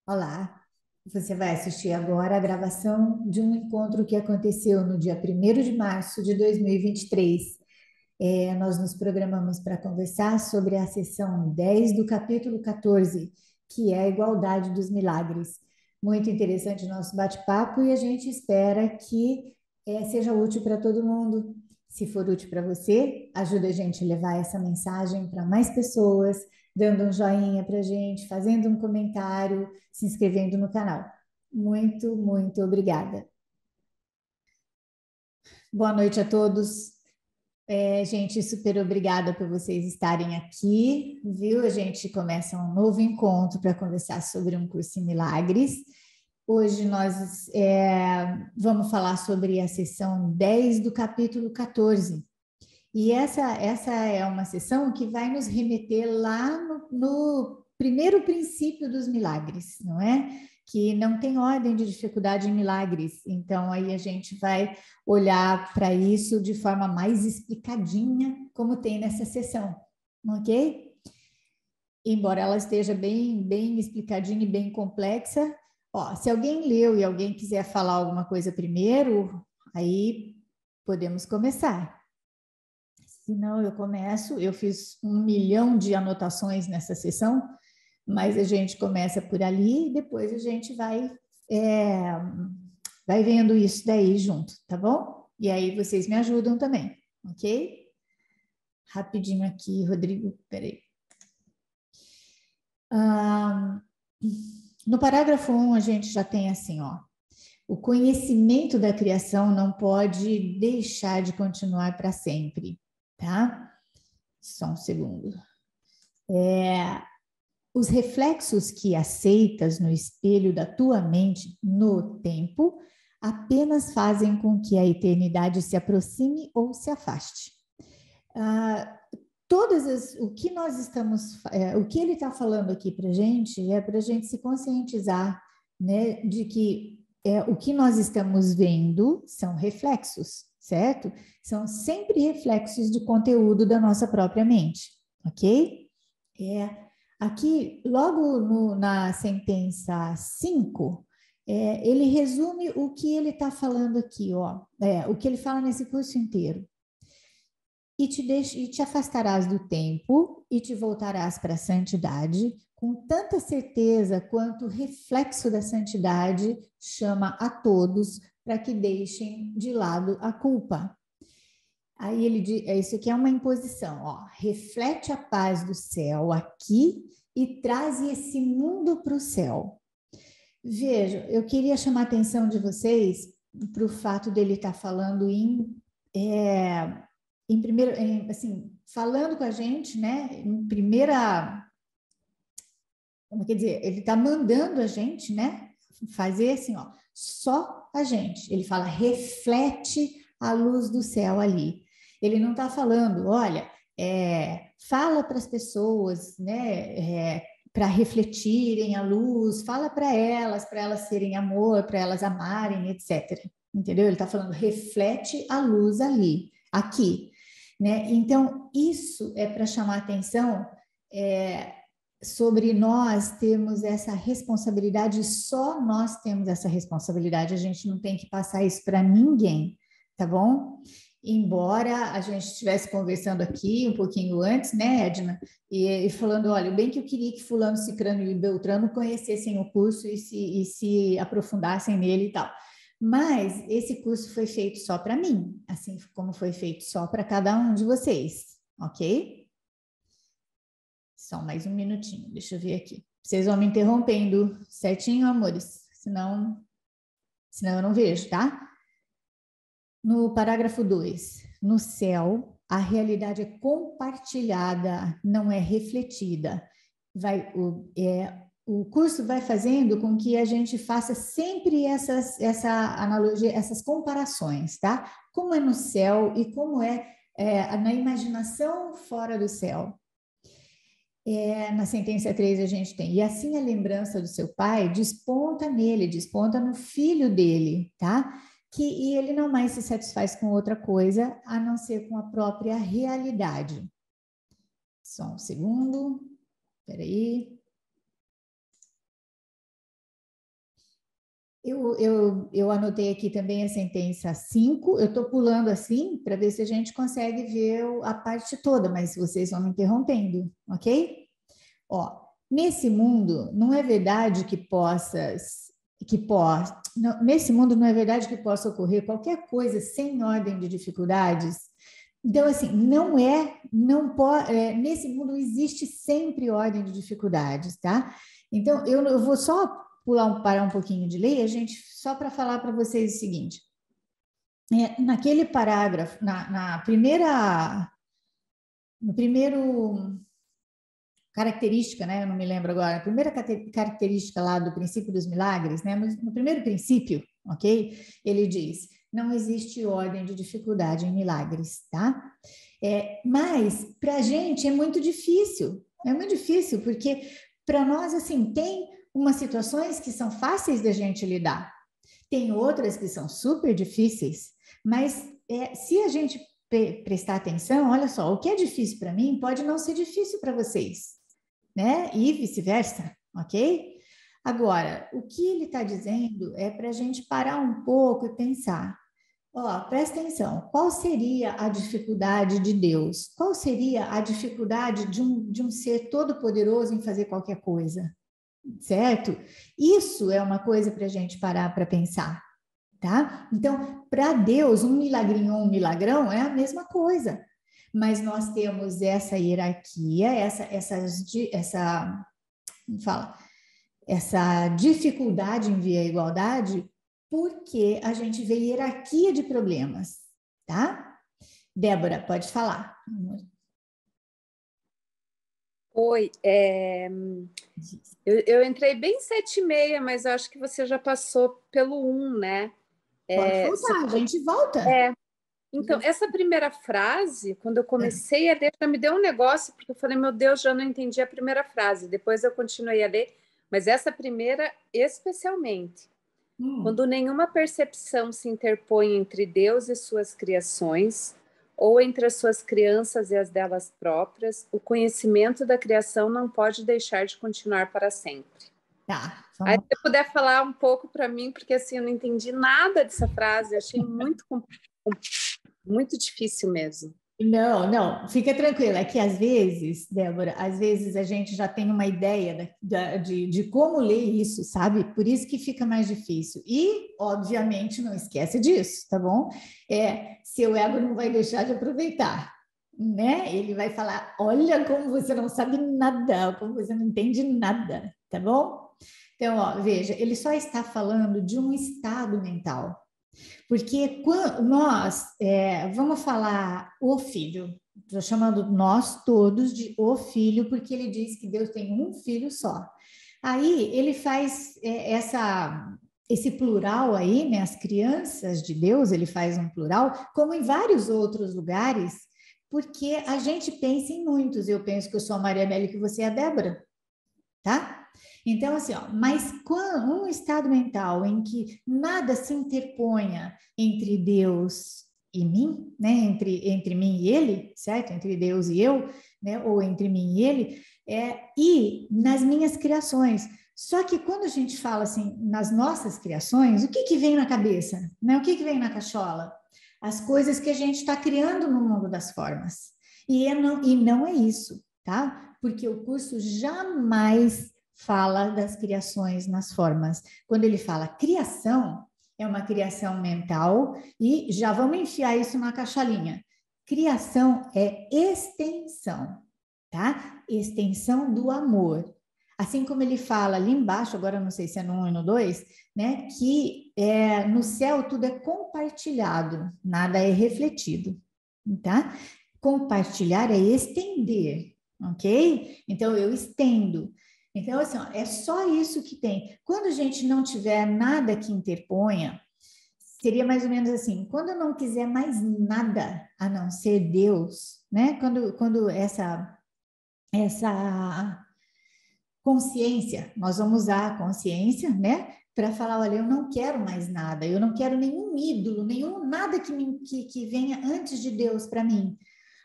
Olá, você vai assistir agora a gravação de um encontro que aconteceu no dia 1º de março de 2023. Nós nos programamos para conversar sobre a sessão 10 do capítulo 14, que é a igualdade dos milagres. Muito interessante o nosso bate-papo e a gente espera que seja útil para todo mundo. Se for útil para você, ajuda a gente a levar essa mensagem para mais pessoas, dando um joinha para a gente, fazendo um comentário, se inscrevendo no canal. Muito, muito obrigada. Boa noite a todos. Gente, super obrigada por vocês estarem aqui, viu? A gente começa um novo encontro para conversar sobre um curso em milagres. Hoje nós vamos falar sobre a sessão 10 do capítulo 14. E essa é uma sessão que vai nos remeter lá no primeiro princípio dos milagres, não é? Que não tem ordem de dificuldade em milagres. Então, aí a gente vai olhar para isso de forma mais explicadinha, como tem nessa sessão, ok? Embora ela esteja bem explicadinha e bem complexa. Ó, se alguém leu e alguém quiser falar alguma coisa primeiro, aí podemos começar. Se não, eu começo. Eu fiz 1 milhão de anotações nessa sessão, mas a gente começa por ali e depois a gente é, vai vendo isso daí junto, tá bom? E aí vocês me ajudam também, ok? Rapidinho aqui, Rodrigo, peraí. Ah, no parágrafo 1, a gente já tem assim, ó. O conhecimento da criação não pode deixar de continuar para sempre, tá? Só um segundo. Os reflexos que aceitas no espelho da tua mente no tempo apenas fazem com que a eternidade se aproxime ou se afaste. Ah, o que nós estamos, o que ele está falando aqui para gente é para a gente se conscientizar, né, de que o que nós estamos vendo são reflexos, certo? São sempre reflexos de conteúdo da nossa própria mente, ok? Aqui, logo na sentença 5, ele resume o que ele está falando aqui, ó, o que ele fala nesse curso inteiro. E te afastarás do tempo e te voltarás para a santidade, com tanta certeza quanto o reflexo da santidade chama a todos para que deixem de lado a culpa. Aí ele diz, isso aqui é uma imposição, ó, reflete a paz do céu aqui e traz esse mundo para o céu. Veja, eu queria chamar a atenção de vocês para o fato dele estar falando em primeiro, assim, falando com a gente, né? Em primeira, como quer dizer, ele está mandando a gente, né? Fazer assim, ó, só a gente. Ele fala, reflete a luz do céu ali. Ele não está falando, olha, fala para as pessoas, né? Para refletirem a luz, fala para elas serem amor, para elas amarem, etc. Entendeu? Ele está falando, reflete a luz ali, aqui, né? Então, isso é para chamar atenção sobre nós termos essa responsabilidade, só nós temos essa responsabilidade, a gente não tem que passar isso para ninguém, tá bom? Embora a gente estivesse conversando aqui um pouquinho antes, né, Edna, e falando, olha, bem que eu queria que fulano, cicrano e beltrano conhecessem o curso e se aprofundassem nele e tal. Mas esse curso foi feito só para mim, assim como foi feito só para cada um de vocês, ok? Só mais um minutinho, deixa eu ver aqui. Vocês vão me interrompendo certinho, amores? Senão eu não vejo, tá? No parágrafo 2, no céu, a realidade é compartilhada, não é refletida. O curso vai fazendo com que a gente faça sempre essa analogia, essas comparações, tá? Como é no céu e como na imaginação fora do céu. Na sentença 3 a gente tem, e assim a lembrança do seu pai desponta nele, desponta no filho dele, tá? E ele não mais se satisfaz com outra coisa a não ser com a própria realidade. Só um segundo, peraí. Eu anotei aqui também a sentença 5. Eu estou pulando assim para ver se a gente consegue ver a parte toda, mas vocês vão me interrompendo, ok? Ó, nesse mundo não é verdade nesse mundo não é verdade que possa ocorrer qualquer coisa sem ordem de dificuldades. Então, assim, não pode, nesse mundo existe sempre ordem de dificuldades, tá? Então, eu vou só parar um pouquinho de ler, só para falar para vocês o seguinte. Naquele parágrafo, no primeiro característica, né? Eu não me lembro agora. A primeira característica lá do princípio dos milagres, né? No primeiro princípio, ok? Ele diz: não existe ordem de dificuldade em milagres, tá? Mas para a gente é muito difícil, porque para nós, assim, tem umas situações que são fáceis da gente lidar, tem outras que são super difíceis, mas se a gente prestar atenção, olha só, o que é difícil para mim pode não ser difícil para vocês, né? E vice-versa, ok? Agora, o que ele está dizendo é para a gente parar um pouco e pensar. Ó, presta atenção, qual seria a dificuldade de Deus? Qual seria a dificuldade de um ser todo-poderoso em fazer qualquer coisa? Certo? Isso é uma coisa para a gente parar para pensar, tá? Então, para Deus, um milagrinho ou um milagrão é a mesma coisa, mas nós temos essa hierarquia, essa dificuldade em via igualdade, porque a gente vê hierarquia de problemas, tá? Débora, pode falar. Oi, eu entrei bem 7h30, mas eu acho que você já passou pelo 1, né? Pode voltar, a gente volta. Então, essa primeira frase, quando eu comecei a ler, já me deu um negócio, porque eu falei, meu Deus, já não entendi a primeira frase. Depois eu continuei a ler, mas essa primeira especialmente. Quando nenhuma percepção se interpõe entre Deus e suas criações, ou entre as suas crianças e as delas próprias, o conhecimento da criação não pode deixar de continuar para sempre. Tá. Aí, se você puder falar um pouco para mim, porque assim, eu não entendi nada dessa frase, eu achei muito difícil mesmo. Não, fica tranquila. É que às vezes, Débora, às vezes a gente já tem uma ideia de como ler isso, sabe? Por isso que fica mais difícil. E, obviamente, não esquece disso, tá bom? Seu ego não vai deixar de aproveitar, né? Ele vai falar: olha como você não sabe nada, como você não entende nada, tá bom? Então, ó, veja, ele só está falando de um estado mental. Porque quando nós, vamos falar o filho, estou chamando nós todos de o filho, porque ele diz que Deus tem um filho só. Aí ele faz esse plural aí, né? As crianças de Deus, ele faz um plural, como em vários outros lugares, porque a gente pensa em muitos. Eu penso que eu sou a Maria Amélia e que você é a Débora, tá? Então, assim, ó, mas quando um estado mental em que nada se interponha entre Deus e mim, né? Entre mim e ele, certo? Entre Deus e eu, né? Ou entre mim e ele, e nas minhas criações. Só que quando a gente fala assim, nas nossas criações, o que vem na cabeça? Né? O que vem na cachola? As coisas que a gente está criando no mundo das formas. E não é isso, tá? Porque o curso jamais fala das criações nas formas. Quando ele fala criação, é uma criação mental, e já vamos enfiar isso na caixolinha. Criação é extensão, tá? Extensão do amor. Assim como ele fala ali embaixo, agora eu não sei se é no 1 e no 2, né? Que no céu tudo é compartilhado, nada é refletido, tá? Compartilhar é estender, ok? Então eu estendo. Então, assim, ó, é só isso que tem. Quando a gente não tiver nada que interponha, seria mais ou menos assim: quando eu não quiser mais nada a não ser Deus, né? Quando essa consciência, nós vamos usar a consciência, né? Para falar: olha, eu não quero mais nada, eu não quero nenhum ídolo, nada que venha antes de Deus para mim.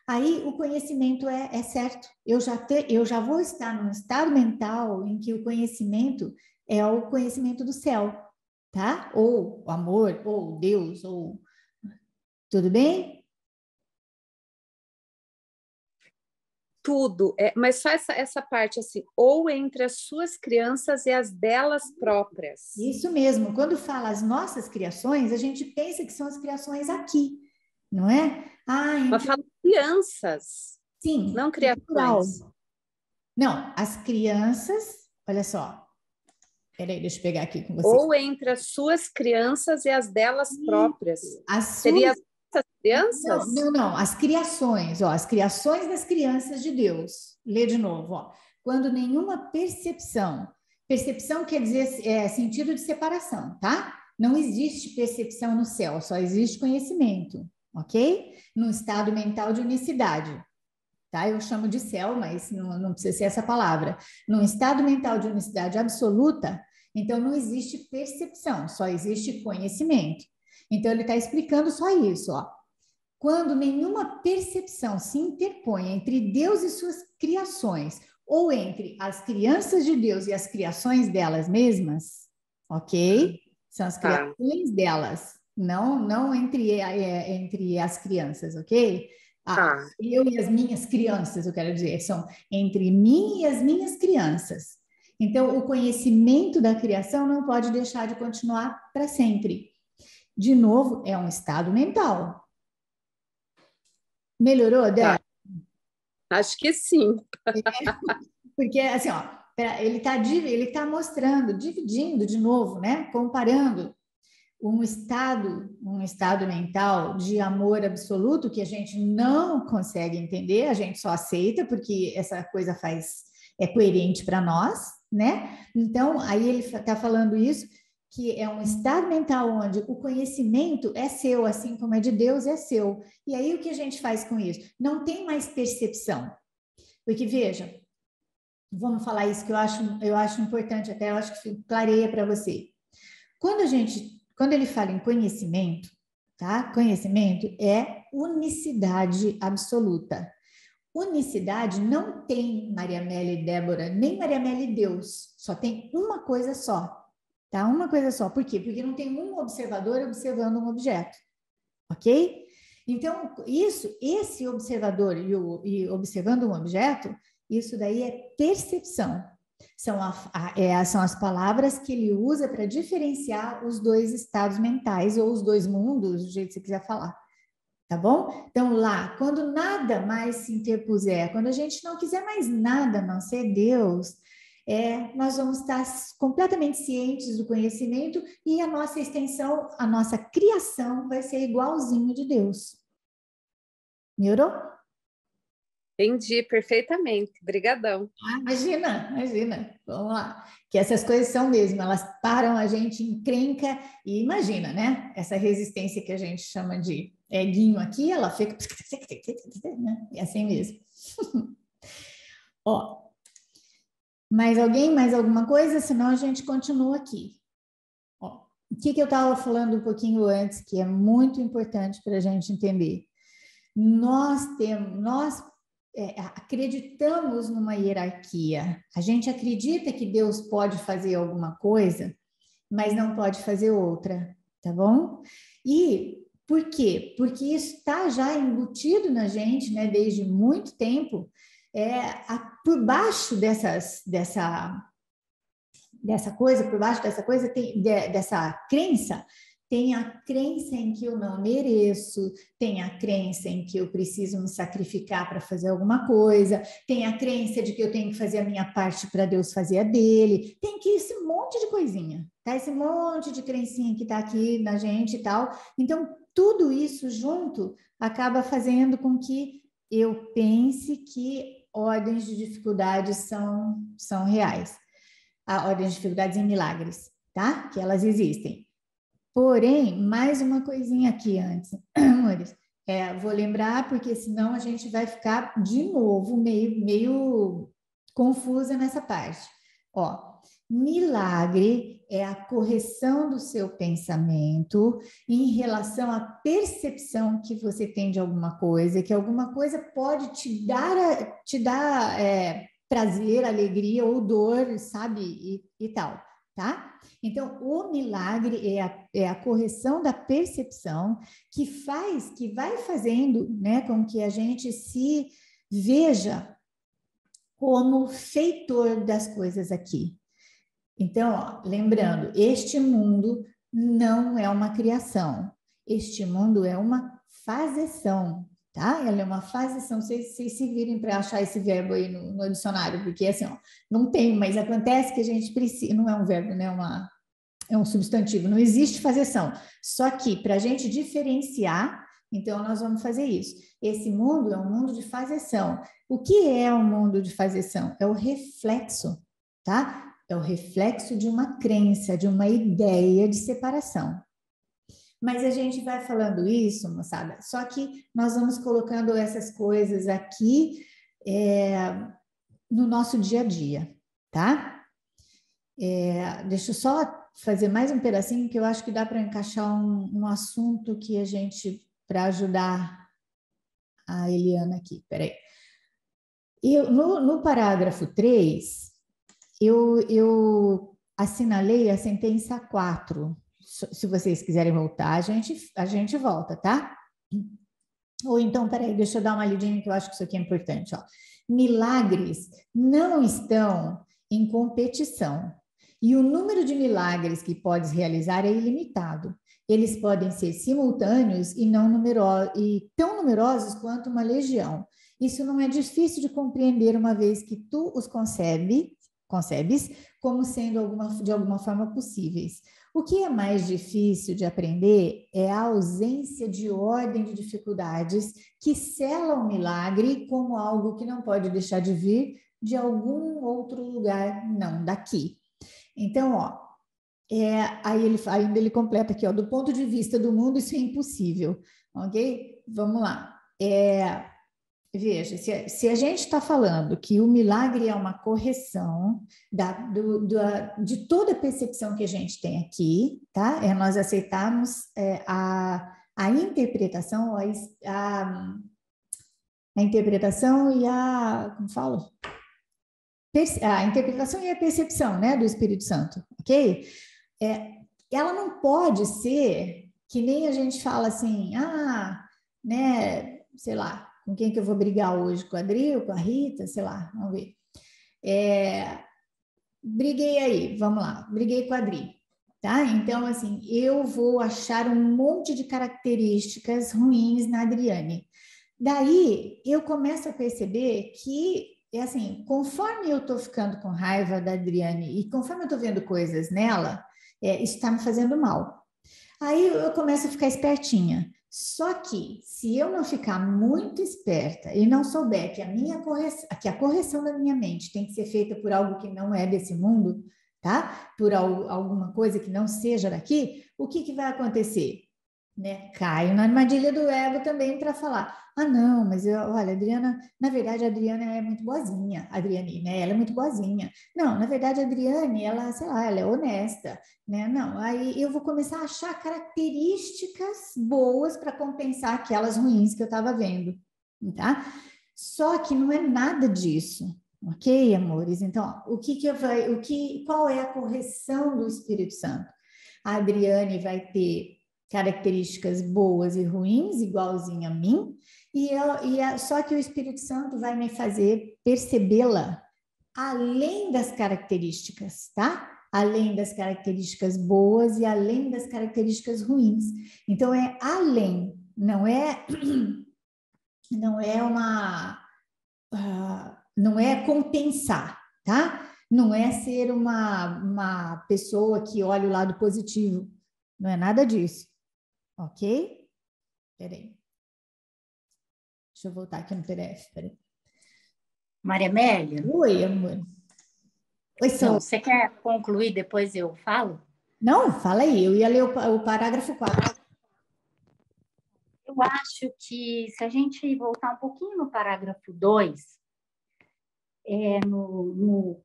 Aí o conhecimento é certo. Eu já vou estar num estado mental em que o conhecimento é o conhecimento do céu, tá? Ou o amor, ou Deus, ou... Tudo bem? Tudo, mas só essa parte assim, ou entre as suas crianças e as delas próprias. Isso mesmo. Quando fala as nossas criações, a gente pensa que são as criações aqui, não é? Ah, então... Mas fala crianças, Sim, não plural. criações. Não, as crianças, olha só. Peraí, deixa eu pegar aqui com você. Ou entre as suas crianças e as delas próprias. Seria as crianças? Não. As criações, ó, as criações das crianças de Deus. Lê de novo, ó. Quando nenhuma percepção, percepção quer dizer sentido de separação, tá? Não existe percepção no céu, só existe conhecimento, ok? Num estado mental de unicidade, tá? Eu chamo de céu, mas não precisa ser essa palavra. Num estado mental de unicidade absoluta, então não existe percepção, só existe conhecimento. Então ele está explicando só isso, ó. Quando nenhuma percepção se interpõe entre Deus e suas criações, ou entre as crianças de Deus e as criações delas mesmas, ok? São as criações delas, não entre as crianças, ok? Eu e as minhas crianças, eu quero dizer, são entre mim e as minhas crianças. Então, o conhecimento da criação não pode deixar de continuar para sempre. De novo, é um estado mental. Melhorou, Dé? Acho que sim. Porque, assim, ó, ele tá mostrando, dividindo de novo, né? Comparando um estado mental de amor absoluto que a gente não consegue entender, a gente só aceita porque essa coisa é coerente para nós, né? Então, aí ele está falando isso, que é um estado mental onde o conhecimento é seu, assim como é de Deus, é seu. E aí o que a gente faz com isso? Não tem mais percepção. Porque, veja, vamos falar isso que eu acho importante, até eu acho que clareia para você. Quando ele fala em conhecimento, tá? Conhecimento é unicidade absoluta. Unicidade não tem Maria Amélia e Débora, nem Maria Amélia e Deus. Só tem uma coisa só, tá? Uma coisa só. Por quê? Porque não tem um observador observando um objeto, ok? Então, esse observador e observando um objeto, isso daí é percepção. São as palavras que ele usa para diferenciar os dois estados mentais ou os dois mundos, do jeito que você quiser falar. Tá bom? Então, lá, quando nada mais se interpuser, quando a gente não quiser mais nada a não ser Deus, nós vamos estar completamente cientes do conhecimento e a nossa extensão, a nossa criação vai ser igualzinho de Deus. Melhorou? Entendi perfeitamente. Obrigadão. Imagina. Vamos lá. Que essas coisas são mesmo, elas param a gente em encrenca e imagina, né? Essa resistência que a gente chama de eguinho aqui, ela fica... Né? É assim mesmo. Ó, mais alguém? Mais alguma coisa? Senão a gente continua aqui. Ó, o que eu estava falando um pouquinho antes, que é muito importante para a gente entender. Nós acreditamos numa hierarquia. A gente acredita que Deus pode fazer alguma coisa, mas não pode fazer outra, tá bom? E por quê? Porque isso está já embutido na gente, né, desde muito tempo. Por baixo dessa coisa, por baixo dessa coisa, dessa crença, tem a crença em que eu não mereço, tem a crença em que eu preciso me sacrificar para fazer alguma coisa, tem a crença de que eu tenho que fazer a minha parte para Deus fazer a dele, tem que esse monte de coisinha, tá? Esse monte de crencinha que está aqui na gente e tal. Então, tudo isso junto acaba fazendo com que eu pense que ordens de dificuldades são reais. A ordens de dificuldades em milagres, tá? Que elas existem. Porém, mais uma coisinha aqui antes, amores. Vou lembrar, porque senão a gente vai ficar de novo meio confusa nessa parte. Ó, milagre é a correção do seu pensamento em relação à percepção que você tem de alguma coisa, que alguma coisa pode te dar prazer, alegria ou dor, sabe? E tal. tá? Então, o milagre é a correção da percepção que vai fazendo, né, com que a gente se veja como feitor das coisas aqui. Então, ó, lembrando, este mundo não é uma criação, este mundo é uma fazeção, tá? Ela é uma fazeção, vocês se virem para achar esse verbo aí no dicionário, porque assim, ó, não tem, mas acontece que a gente precisa, não é um verbo, né? É um substantivo, não existe fazeção. Só que para a gente diferenciar, então nós vamos fazer isso. Esse mundo é um mundo de fazeção. O que é um mundo de fazeção? É o reflexo, tá? É o reflexo de uma crença, de uma ideia de separação. Mas a gente vai falando isso, moçada, só que nós vamos colocando essas coisas aqui no nosso dia a dia, tá? Deixa eu só fazer mais um pedacinho, que eu acho que dá para encaixar um assunto que a gente, para ajudar a Eliana aqui, peraí. No parágrafo 3, eu assinalei a sentença 4. Se vocês quiserem voltar, a gente volta, tá? Ou então, peraí, deixa eu dar uma lidinha que eu acho que isso aqui é importante. Ó. Milagres não estão em competição. E o número de milagres que podes realizar é ilimitado. Eles podem ser simultâneos e tão numerosos quanto uma legião. Isso não é difícil de compreender, uma vez que tu os concebes como sendo de alguma forma possíveis. O que é mais difícil de aprender é a ausência de ordem de dificuldades que sela o milagre como algo que não pode deixar de vir de algum outro lugar, não daqui. Então, ó, aí ainda ele completa aqui, ó, do ponto de vista do mundo, isso é impossível, ok? Vamos lá. Veja, se a gente está falando que o milagre é uma correção de toda a percepção que a gente tem aqui, tá? Nós aceitarmos a interpretação, a interpretação e como falo? A interpretação e a percepção, né, do Espírito Santo, ok? Ela não pode ser que nem a gente fala assim, né, sei lá, com quem que eu vou brigar hoje? Com a Adri ou com a Rita? Sei lá, vamos ver. Briguei aí, vamos lá, briguei com a Adri, tá? Então, assim, eu vou achar um monte de características ruins na Adriane. Daí, eu começo a perceber que, assim, conforme eu tô ficando com raiva da Adriane e conforme eu tô vendo coisas nela, isso está me fazendo mal. Aí eu começo a ficar espertinha. Só que, se eu não ficar muito esperta e não souber que a correção da minha mente tem que ser feita por algo que não é desse mundo, tá? Por alguma coisa que não seja daqui, o que vai acontecer? Né? Caio na armadilha do ego também para falar, não, mas olha, Adriana, na verdade a Adriana é muito boazinha, a Adriane, né? Ela é muito boazinha. Não, na verdade a Adriane, ela, sei lá, ela é honesta, né? Não, aí eu vou começar a achar características boas para compensar aquelas ruins que eu estava vendo, tá? Só que não é nada disso, ok, amores? Então, ó, qual é a correção do Espírito Santo? A Adriane vai ter características boas e ruins, igualzinho a mim, só que o Espírito Santo vai me fazer percebê-la além das características, tá? Além das características boas e além das características ruins. Então, é além, não é não é compensar, tá? Não é ser uma pessoa que olha o lado positivo, não é nada disso. Ok? Peraí. Deixa eu voltar aqui no PDF. Peraí. Maria Amélia? Oi, amor. Oi, Não, você quer concluir, depois eu falo? Não, fala aí. Eu ia ler o parágrafo 4. Eu acho que se a gente voltar um pouquinho no parágrafo 2, no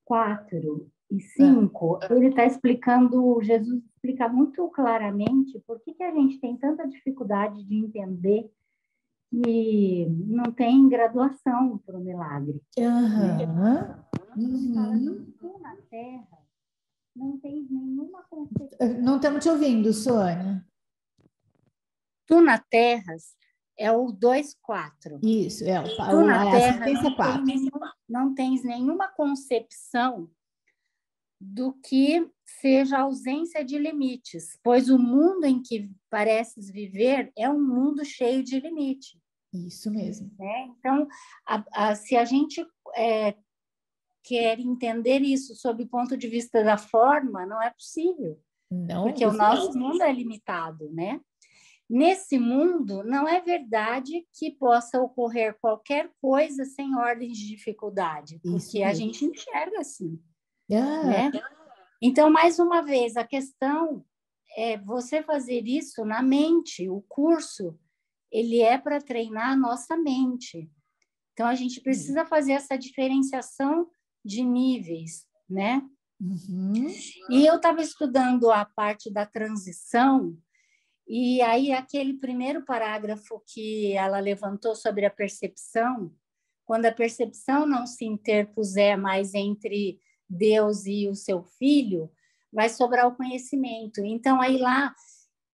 4 e 5, ele está explicando, Jesus explica muito claramente por que a gente tem tanta dificuldade de entender que não tem graduação para o milagre. Aham. Ele fala que tudo na Terra não tens nenhuma concepção. Não estamos te ouvindo, Sônia. Tu na terras é o 2,4. Isso, é Tu na a terra assistência 4. não tens nenhuma concepção do que seja a ausência de limites, pois o mundo em que pareces viver é um mundo cheio de limite. Isso mesmo. Né? Então, se a gente quer entender isso sob o ponto de vista da forma, não é possível. Não, porque o nosso mundo é limitado, né? Nesse mundo, não é verdade que possa ocorrer qualquer coisa sem ordens de dificuldade, porque a gente enxerga assim. Né? Então, mais uma vez, a questão é você fazer isso na mente. O curso, ele é para treinar a nossa mente. Então, a gente precisa fazer essa diferenciação de níveis, né? Uhum. E eu estava estudando a parte da transição, e aí aquele primeiro parágrafo que ela levantou sobre a percepção, quando a percepção não se interpuser mais entre Deus e o seu filho, vai sobrar o conhecimento. Então, aí lá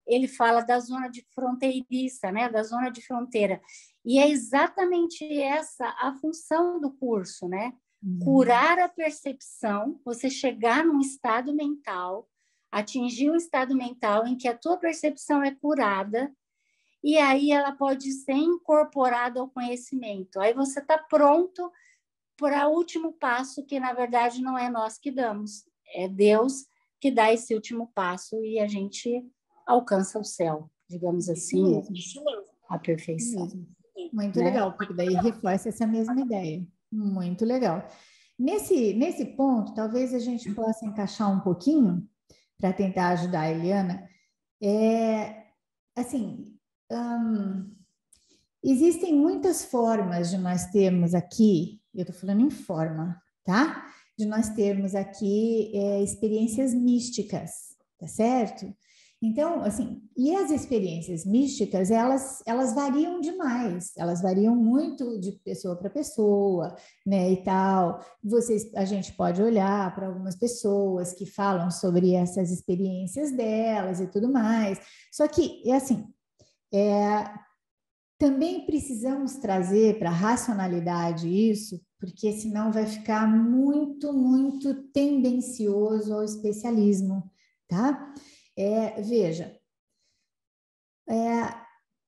ele fala da zona de fronteiriça, né? Da zona de fronteira. E é exatamente essa a função do curso, né? Curar a percepção, você chegar num estado mental, atingir um estado mental em que a tua percepção é curada, e aí ela pode ser incorporada ao conhecimento. Aí você está pronto para o último passo, que na verdade não é nós que damos, é Deus que dá esse último passo e a gente alcança o céu, digamos assim, a perfeição. Muito legal, porque daí reforça essa mesma ideia. Muito legal. Nesse ponto, talvez a gente possa encaixar um pouquinho para tentar ajudar a Eliana. Assim, existem muitas formas de nós termos aqui, eu estou falando em forma, tá? De nós termos aqui experiências místicas, tá certo? Então, assim, e as experiências místicas, elas variam demais, elas variam muito de pessoa para pessoa, né, e tal. A gente pode olhar para algumas pessoas que falam sobre essas experiências delas e tudo mais. Só que, também precisamos trazer para a racionalidade isso, porque senão vai ficar muito, muito tendencioso ao especialismo, tá? Veja,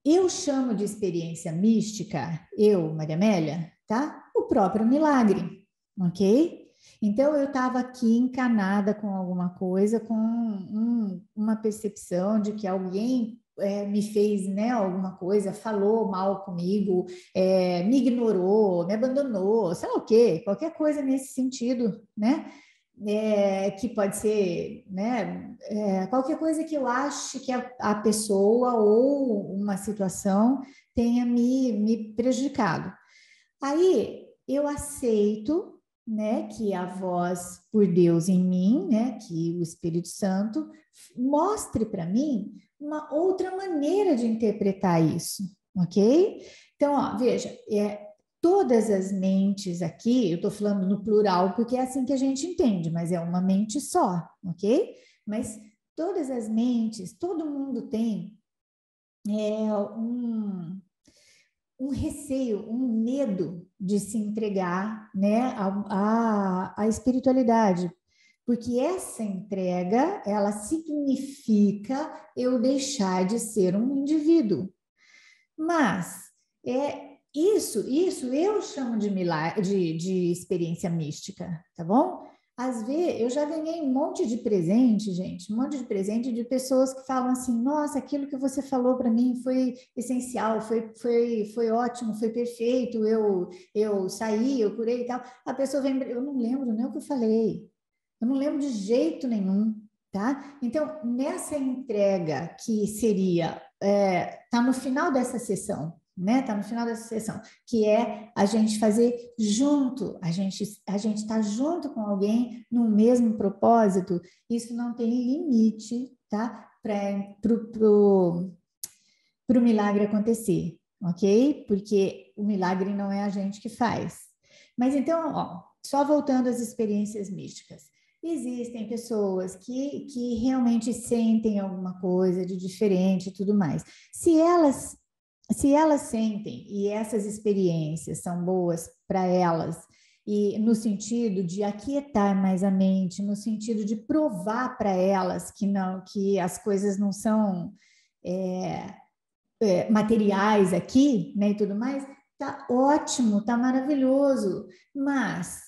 eu chamo de experiência mística, eu, Maria Amélia, tá? O próprio milagre, ok? Então, eu estava aqui encanada com alguma coisa, com uma percepção de que alguém me fez, né, alguma coisa, falou mal comigo, me ignorou, me abandonou, sei lá o quê, qualquer coisa nesse sentido, né? Que pode ser, né, qualquer coisa que eu ache que a pessoa ou uma situação tenha me prejudicado. Aí eu aceito, né, que a voz por Deus em mim, né, que o Espírito Santo mostre para mim uma outra maneira de interpretar isso, ok? Então, ó, veja, todas as mentes aqui, eu estou falando no plural porque é assim que a gente entende, mas é uma mente só, ok? Mas todas as mentes, todo mundo tem um receio, um medo de se entregar, né, à espiritualidade, porque essa entrega, ela significa eu deixar de ser um indivíduo. Mas isso eu chamo de milagre, de experiência mística, tá bom? Às vezes, eu já ganhei um monte de presente, gente, um monte de presente de pessoas que falam assim, nossa, aquilo que você falou para mim foi essencial, foi ótimo, foi perfeito, eu saí, eu curei e tal. A pessoa vem, eu não lembro nem o que eu falei, eu não lembro de jeito nenhum, tá? Então, nessa entrega que seria, tá no final dessa sessão, né? Tá no final dessa sessão, que é a gente fazer junto, a gente tá junto com alguém no mesmo propósito, isso não tem limite, tá? Pro milagre acontecer, ok? Porque o milagre não é a gente que faz. Mas então, ó, só voltando às experiências místicas. existem pessoas que realmente sentem alguma coisa de diferente e tudo mais. Se elas sentem e essas experiências são boas para elas, e no sentido de aquietar mais a mente, no sentido de provar para elas que as coisas não são materiais aqui, né, e tudo mais, tá ótimo, tá maravilhoso. Mas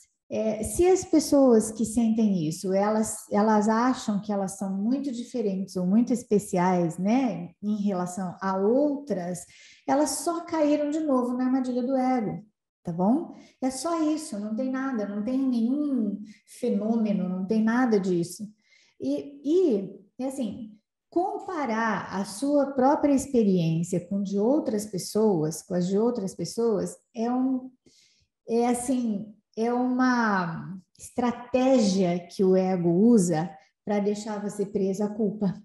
se as pessoas que sentem isso, elas acham que elas são muito diferentes ou muito especiais, né, em relação a outras, elas só caíram de novo na armadilha do ego, tá bom? É só isso, não tem nada, não tem nenhum fenômeno, não tem nada disso. E assim, comparar a sua própria experiência com as de outras pessoas, é uma estratégia que o ego usa para deixar você preso à culpa,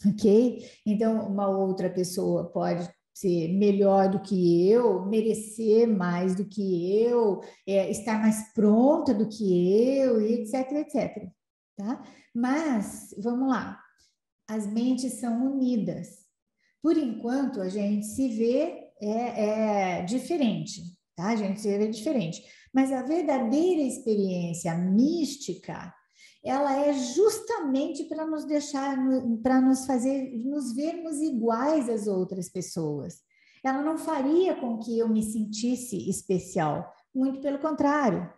ok? Então, uma outra pessoa pode ser melhor do que eu, merecer mais do que eu, estar mais pronta do que eu, e etc, etc, tá? Mas, vamos lá, as mentes são unidas. Por enquanto, a gente se vê diferente, tá? A gente se vê diferente. Mas a verdadeira experiência mística, ela é justamente para nos deixar, para nos fazer, nos vermos iguais às outras pessoas. Ela não faria com que eu me sentisse especial, muito pelo contrário.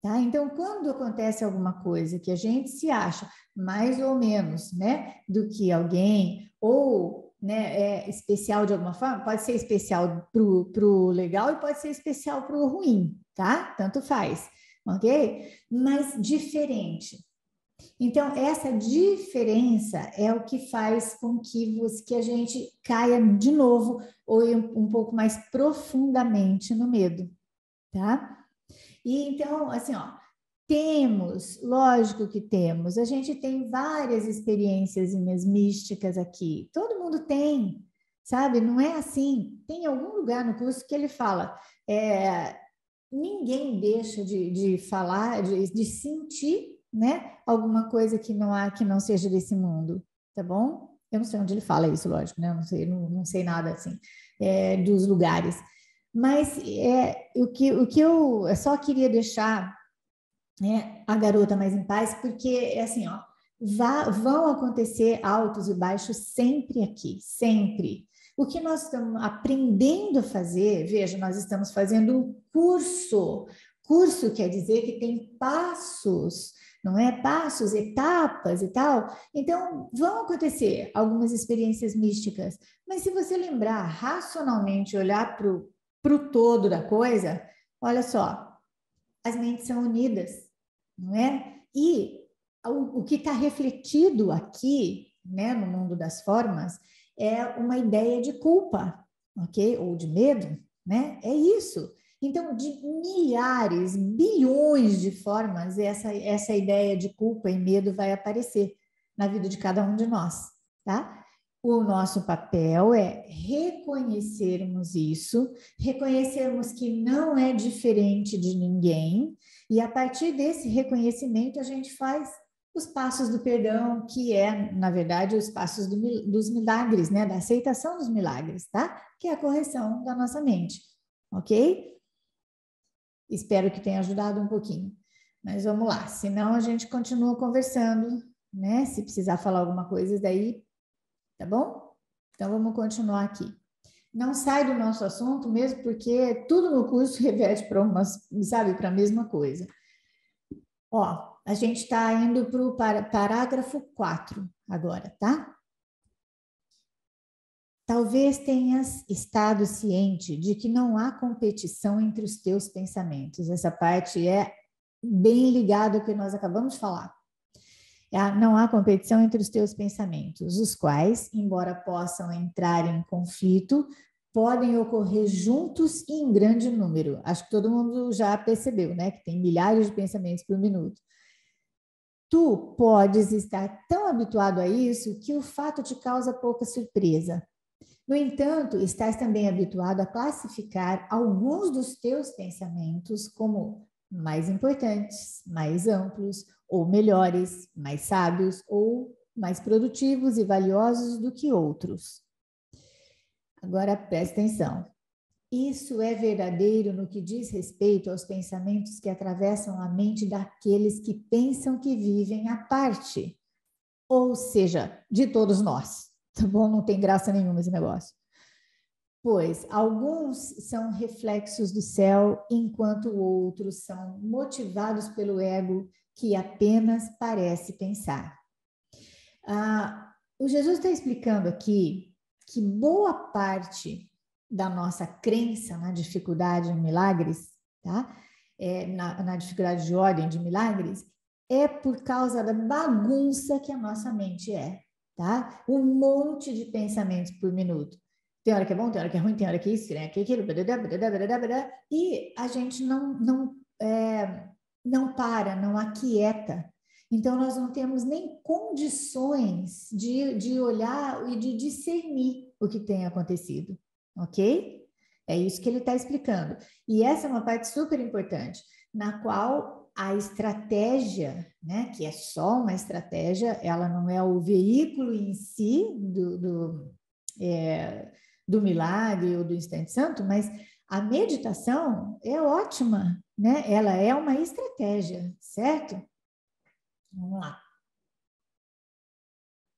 Tá? Então, quando acontece alguma coisa que a gente se acha mais ou menos, né, do que alguém, ou, né, especial de alguma forma, pode ser especial pro legal e pode ser especial pro ruim, tá? Tanto faz, ok? Mas diferente. Então, essa diferença é o que faz com que a gente caia de novo ou um pouco mais profundamente no medo, tá? E então, assim, ó, lógico que temos, a gente tem várias experiências místicas aqui, todo mundo tem, sabe? Não é assim, tem algum lugar no curso que ele fala, ninguém deixa de falar, de sentir, né, alguma coisa que não seja desse mundo, tá bom? Eu não sei onde ele fala isso, lógico, né? Eu não sei nada assim, dos lugares. Mas o que eu só queria deixar, né, a garota mais em paz, porque é assim, ó, vão acontecer altos e baixos sempre aqui, sempre. O que nós estamos aprendendo a fazer, veja, nós estamos fazendo um curso. Curso quer dizer que tem passos, não é? Passos, etapas e tal. Então, vão acontecer algumas experiências místicas, mas se você lembrar racionalmente, olhar para o todo da coisa, olha só, as mentes são unidas, não é? E o que está refletido aqui, né, no mundo das formas, é uma ideia de culpa, ok? Ou de medo, né? É isso. Então, de milhares, bilhões de formas, essa ideia de culpa e medo vai aparecer na vida de cada um de nós, tá? O nosso papel é reconhecermos isso, reconhecermos que não é diferente de ninguém, e a partir desse reconhecimento a gente faz os passos do perdão, que na verdade, os passos dos milagres, né? Da aceitação dos milagres, tá? Que é a correção da nossa mente, ok? Espero que tenha ajudado um pouquinho. Mas vamos lá, senão a gente continua conversando, né? Se precisar falar alguma coisa daí, tá bom? Então, vamos continuar aqui. Não sai do nosso assunto mesmo, porque tudo no curso reverte para para a mesma coisa. Ó, a gente está indo para o parágrafo 4 agora, tá? Talvez tenhas estado ciente de que não há competição entre os teus pensamentos. Essa parte é bem ligada ao que nós acabamos de falar. Não há competição entre os teus pensamentos, os quais, embora possam entrar em conflito, podem ocorrer juntos e em grande número. Acho que todo mundo já percebeu, né? Que tem milhares de pensamentos por minuto. Tu podes estar tão habituado a isso que o fato te causa pouca surpresa. No entanto, estás também habituado a classificar alguns dos teus pensamentos como mais importantes, mais amplos ou melhores, mais sábios, ou mais produtivos e valiosos do que outros. Agora, presta atenção. Isso é verdadeiro no que diz respeito aos pensamentos que atravessam a mente daqueles que pensam que vivem à parte, ou seja, de todos nós, tá bom? Não tem graça nenhuma esse negócio. Pois alguns são reflexos do céu, enquanto outros são motivados pelo ego que apenas parece pensar. O Jesus está explicando aqui que boa parte da nossa crença na dificuldade em milagres, tá? Na dificuldade de ordem de milagres, é por causa da bagunça que a nossa mente é, tá? Um monte de pensamentos por minuto. Tem hora que é bom, tem hora que é ruim, tem hora que é isso, tem hora que é aquilo, e a gente não para, não aquieta. Então, nós não temos nem condições de olhar e de discernir o que tem acontecido, ok? É isso que ele está explicando. E essa é uma parte super importante, na qual a estratégia, né, que é só uma estratégia, ela não é o veículo em si do milagre ou do instante santo, mas a meditação é ótima, né? Ela é uma estratégia, certo? Vamos lá.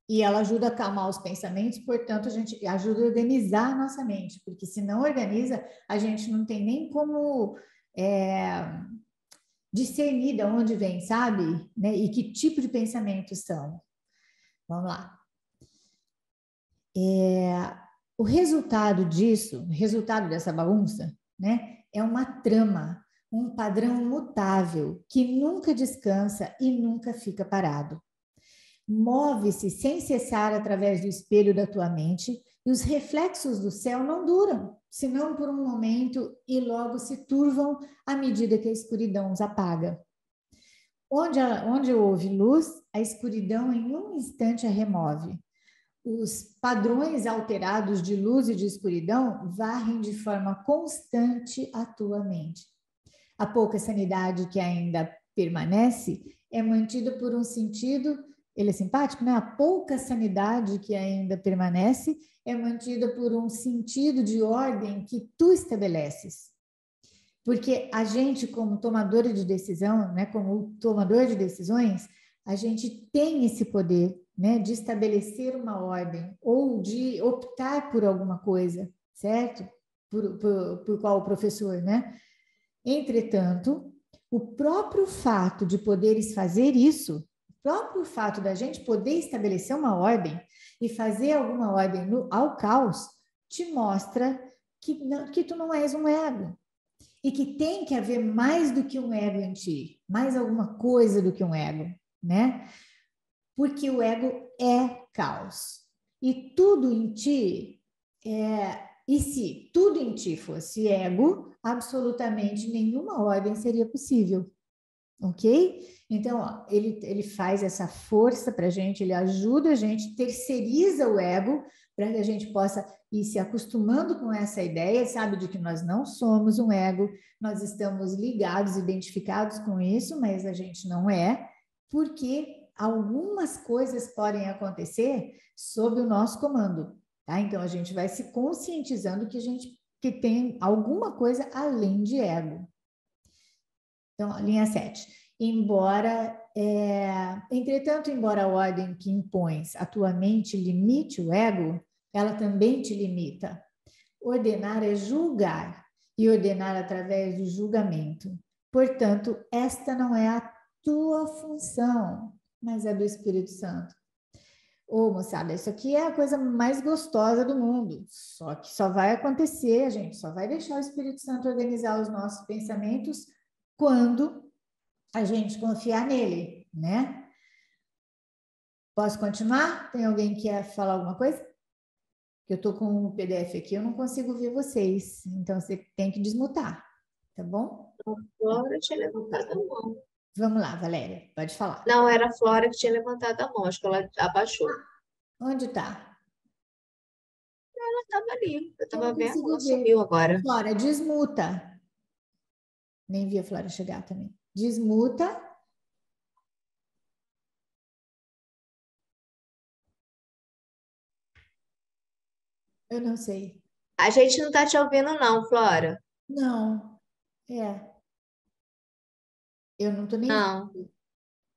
E ela ajuda a acalmar os pensamentos, portanto, a gente ajuda a organizar a nossa mente, porque se não organiza, a gente não tem nem como discernir de onde vem, sabe? Né? E que tipo de pensamentos são. Vamos lá. O resultado disso, o resultado dessa bagunça, né, é uma trama, um padrão mutável que nunca descansa e nunca fica parado. Move-se sem cessar através do espelho da tua mente e os reflexos do céu não duram, senão por um momento e logo se turvam à medida que a escuridão os apaga. Onde houve luz, a escuridão em um instante a remove. Os padrões alterados de luz e de escuridão varrem de forma constante a tua mente. A pouca sanidade que ainda permanece é mantida por um sentido, ele é simpático, né? A pouca sanidade que ainda permanece é mantida por um sentido de ordem que tu estabeleces. Porque a gente, como tomadora de decisão, né, como tomador de decisões, a gente tem esse poder, né, de estabelecer uma ordem ou de optar por alguma coisa, certo? Por qual o professor, né? Entretanto, o próprio fato de poderes fazer isso, o próprio fato da gente poder estabelecer uma ordem e fazer alguma ordem ao caos, te mostra que tu não és um ego. E que tem que haver mais do que um ego em ti, mais alguma coisa do que um ego, né? Porque o ego é caos. E tudo em ti e se tudo em ti fosse ego, absolutamente nenhuma ordem seria possível, ok? Então, ó, ele faz essa força para a gente, ele ajuda a gente, terceiriza o ego para que a gente possa ir se acostumando com essa ideia, sabe, de que nós não somos um ego, nós estamos ligados, identificados com isso, mas a gente não é, porque algumas coisas podem acontecer sob o nosso comando, tá? Então, a gente vai se conscientizando que tem alguma coisa além de ego. Então, linha 7. Entretanto, embora a ordem que impões a tua mente limite o ego, ela também te limita. Ordenar é julgar, e ordenar através do julgamento. Portanto, esta não é a tua função, mas é do Espírito Santo. Ô, moçada, isso aqui é a coisa mais gostosa do mundo. Só que só vai acontecer, a gente só vai deixar o Espírito Santo organizar os nossos pensamentos quando a gente confiar nele, né? Posso continuar? Tem alguém que quer falar alguma coisa? Eu estou com o PDF aqui, eu não consigo ver vocês, então você tem que desmutar, tá bom? A Flora tinha levantado a mão. Vamos lá, Valéria, pode falar. Não, era a Flora que tinha levantado a mão, acho que ela abaixou. Onde está? Ela estava ali, eu estava vendo, ela ver. sumiu agora. Flora, desmuta. Nem vi a Flora chegar também. Desmuta. Eu não sei. A gente não está te ouvindo, não, Flora. Não. Eu não tô nem Não. vendo.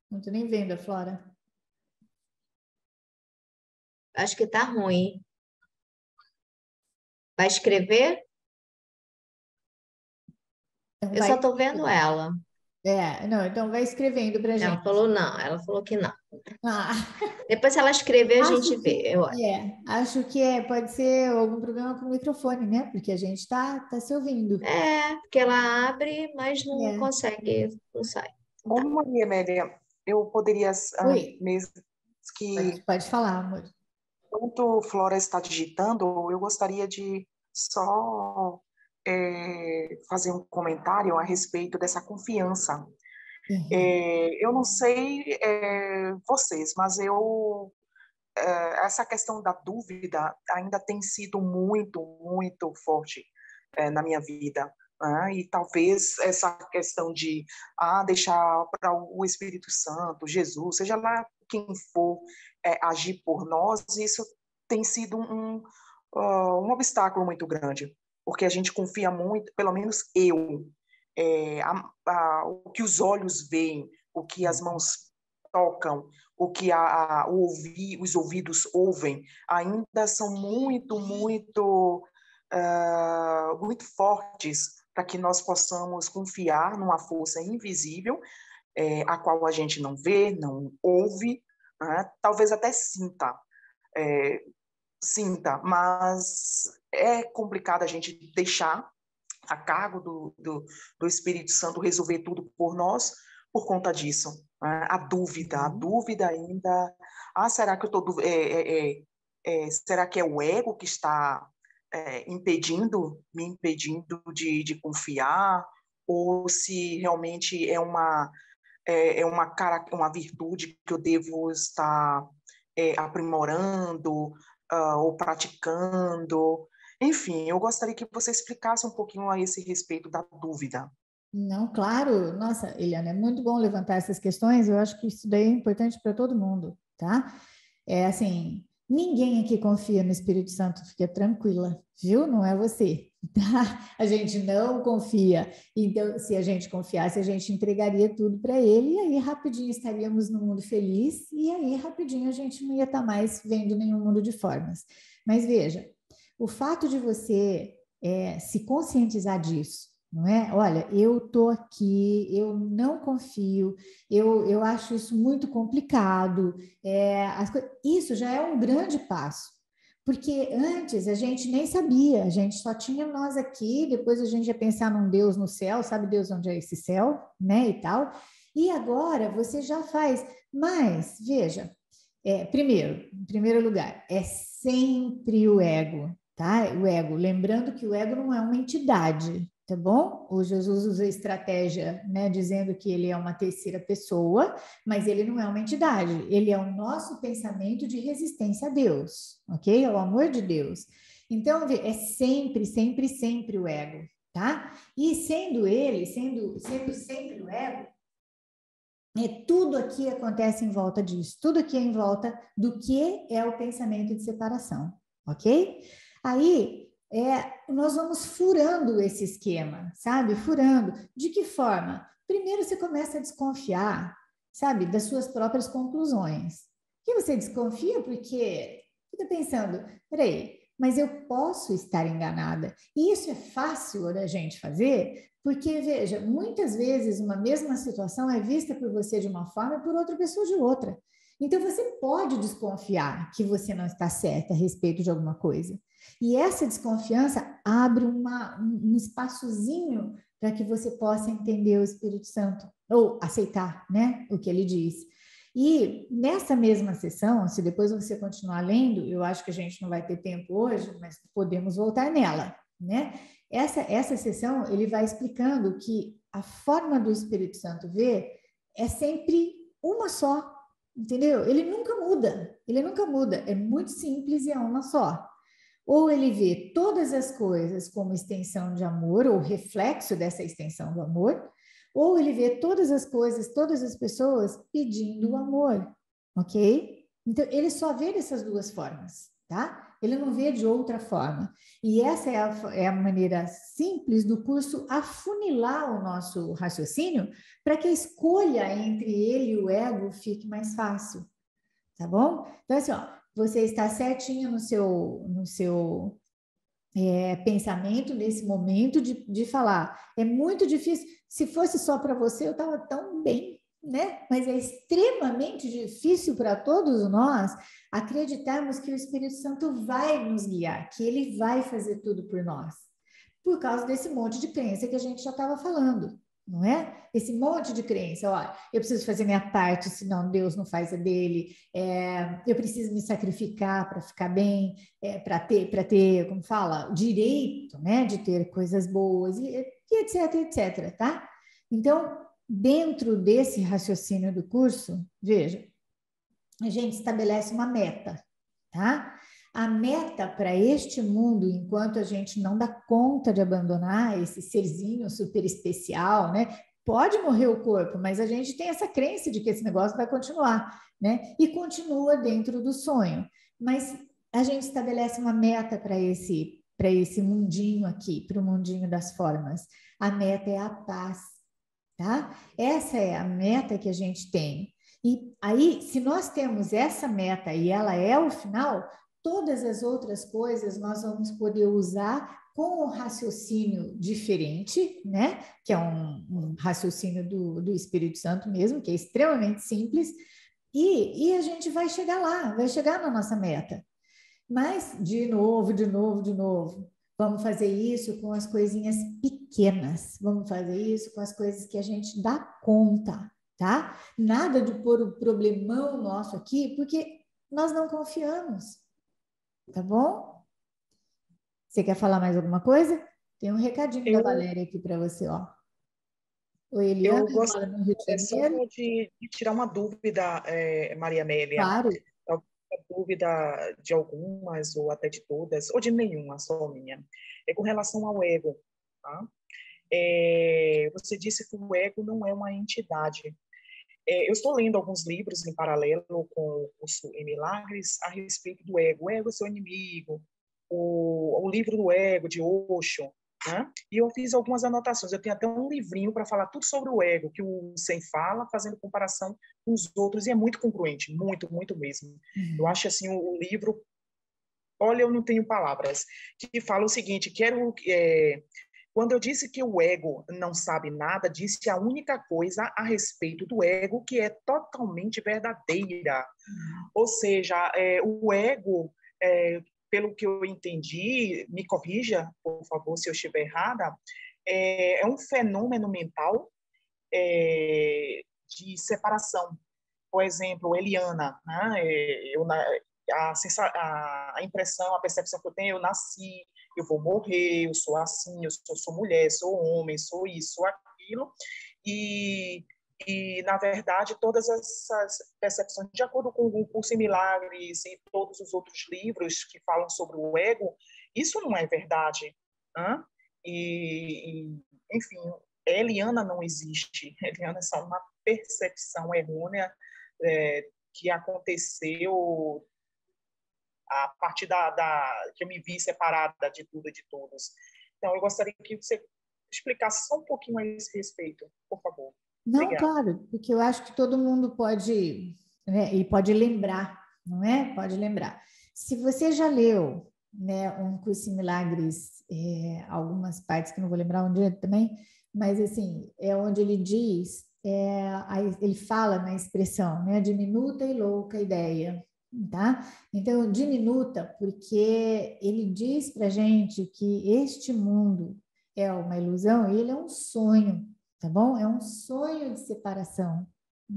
Não tô nem vendo a Flora. Acho que tá ruim. Vai escrever? Então Eu só tô vendo ela. não, então vai escrevendo pra Ela gente. falou não, ela falou que não. Ah, Depois, se ela escrever, a gente acho vê. Eu acho. acho que pode ser algum problema com o microfone, né? Porque a gente tá se ouvindo. Porque ela abre, mas não É. consegue, não sai. Ô, Maria Amélia, eu poderia, Oi, mesmo que pode falar, amor. enquanto Flora está digitando, eu gostaria de só fazer um comentário a respeito dessa confiança. Uhum. Eu não sei vocês, mas essa questão da dúvida ainda tem sido muito, muito forte na minha vida. Né? E talvez essa questão de deixar para o Espírito Santo, Jesus, seja lá quem for agir por nós, isso tem sido um obstáculo muito grande, porque a gente confia muito, pelo menos eu, o que os olhos veem, o que as mãos tocam, o que os ouvidos ouvem, ainda são muito, muito, muito fortes para que nós possamos confiar numa força invisível, a qual a gente não vê, não ouve, né? Talvez até sinta, mas é complicado a gente deixar a cargo do Espírito Santo resolver tudo por nós por conta disso. Né? A dúvida ainda. Será que eu estou. Será que é o ego que está me impedindo de confiar? Ou se realmente uma virtude que eu devo estar aprimorando ou praticando? Enfim, eu gostaria que você explicasse um pouquinho a esse respeito da dúvida. Não, claro. Nossa, Eliana, é muito bom levantar essas questões. Eu acho que isso daí é importante para todo mundo, tá? É assim, ninguém aqui confia no Espírito Santo, fica tranquila, viu? Não é você, tá? A gente não confia. Então, se a gente confiasse, a gente entregaria tudo para ele e aí rapidinho estaríamos no mundo feliz e aí rapidinho a gente não ia estar mais vendo nenhum mundo de formas. Mas veja, o fato de você se conscientizar disso, não é? Olha, eu estou aqui, eu não confio, eu acho isso muito complicado. Isso já é um grande passo, porque antes a gente nem sabia, a gente só tinha nós aqui, depois a gente ia pensar num Deus no céu, sabe Deus onde é esse céu, né, e tal. E agora você já faz, mas veja, em primeiro lugar, é sempre o ego, tá? O ego, lembrando que o ego não é uma entidade, tá bom? O Jesus usa estratégia, né, dizendo que ele é uma terceira pessoa, mas ele não é uma entidade, ele é o nosso pensamento de resistência a Deus, ok? É o amor de Deus. Então, é sempre, sempre, sempre o ego, tá? E sendo ele, sendo sempre o ego, tudo aqui acontece em volta disso, tudo aqui é em volta do que é o pensamento de separação, ok? Aí, nós vamos furando esse esquema, sabe? Furando. De que forma? Primeiro você começa a desconfiar, sabe, das suas próprias conclusões. Que você desconfia porque fica pensando, peraí, mas eu posso estar enganada. E isso é fácil da gente fazer, porque, veja, muitas vezes uma mesma situação é vista por você de uma forma e por outra pessoa de outra. Então, você pode desconfiar que você não está certa a respeito de alguma coisa. E essa desconfiança abre um espaçozinho para que você possa entender o Espírito Santo, ou aceitar, né, o que ele diz. E nessa mesma sessão, se depois você continuar lendo, eu acho que a gente não vai ter tempo hoje, mas podemos voltar nela, né? Essa sessão, ele vai explicando que a forma do Espírito Santo ver é sempre uma só, entendeu? Ele nunca muda, é muito simples e é uma só. Ou ele vê todas as coisas como extensão de amor, ou reflexo dessa extensão do amor, ou ele vê todas as coisas, todas as pessoas pedindo o amor, ok? Então, ele só vê dessas duas formas, tá? Ele não vê de outra forma. E essa é a maneira simples do curso afunilar o nosso raciocínio para que a escolha entre ele e o ego fique mais fácil, tá bom? Então, assim, ó, você está certinho no seu pensamento nesse momento de falar. É muito difícil. Se fosse só para você, eu estava tão bem, né? Mas é extremamente difícil para todos nós acreditarmos que o Espírito Santo vai nos guiar, que ele vai fazer tudo por nós, por causa desse monte de crença que a gente já estava falando. Não é? Esse monte de crença, ó, eu preciso fazer minha parte, senão Deus não faz a dele, eu preciso me sacrificar para ficar bem, para ter, como fala, direito, né, de ter coisas boas, e etc, etc, tá? Então, dentro desse raciocínio do curso, veja, a gente estabelece uma meta, tá? A meta para este mundo, enquanto a gente não dá conta de abandonar esse serzinho super especial, né? Pode morrer o corpo, mas a gente tem essa crença de que esse negócio vai continuar, né? E continua dentro do sonho. Mas a gente estabelece uma meta para esse mundinho aqui, para o mundinho das formas. A meta é a paz, tá? Essa é a meta que a gente tem. E aí, se nós temos essa meta e ela é o final, todas as outras coisas nós vamos poder usar com um raciocínio diferente, né? Que é um raciocínio do Espírito Santo mesmo, que é extremamente simples, e a gente vai chegar lá, vai chegar na nossa meta. Mas, de novo, vamos fazer isso com as coisinhas pequenas, vamos fazer isso com as coisas que a gente dá conta, tá? Nada de pôr o problemão nosso aqui, porque nós não confiamos. Tá bom? Você quer falar mais alguma coisa? Tem um recadinho da Valéria aqui para você, ó. Oi, Eliana, eu gosto no Rio de Janeiro. de tirar uma dúvida, Maria Amélia. Claro. Uma dúvida de algumas, ou até de todas, ou de nenhuma, só minha. É com relação ao ego. Tá? Você disse que o ego não é uma entidade. Eu estou lendo alguns livros em paralelo com o curso em Milagres a respeito do ego. O ego é seu inimigo. O livro do ego, de Osho. Né? E eu fiz algumas anotações. Eu tenho até um livrinho para falar tudo sobre o ego, que o Sen fala, fazendo comparação com os outros, e é muito congruente, muito, muito mesmo. Eu acho assim, o livro, olha, eu não tenho palavras, que fala o seguinte, quando eu disse que o ego não sabe nada, disse a única coisa a respeito do ego que é totalmente verdadeira. Ou seja, o ego, pelo que eu entendi, me corrija, por favor, se eu estiver errada, é um fenômeno mental de separação. Por exemplo, Eliana, né? A impressão, a percepção que eu tenho, eu nasci, eu vou morrer, eu sou assim, eu sou mulher, sou homem, sou isso, sou aquilo, e na verdade, todas essas percepções, de acordo com o Curso em Milagres e todos os outros livros que falam sobre o ego, isso não é verdade. Né? Enfim, Eliana não existe. Eliana é só uma percepção errônea que aconteceu a partir que eu me vi separada de tudo e de todos. Então, eu gostaria que você explicasse só um pouquinho a esse respeito, por favor. Não, Obrigada. claro, porque eu acho que todo mundo pode, né, e pode lembrar, não é? Pode lembrar. Se você já leu, né, um curso em Milagres, algumas partes que não vou lembrar onde também, mas assim, é onde ele diz, ele fala na expressão, né, diminuta e louca ideia, tá? Então, diminuta, porque ele diz para gente que este mundo é uma ilusão e ele é um sonho. Tá bom? É um sonho de separação,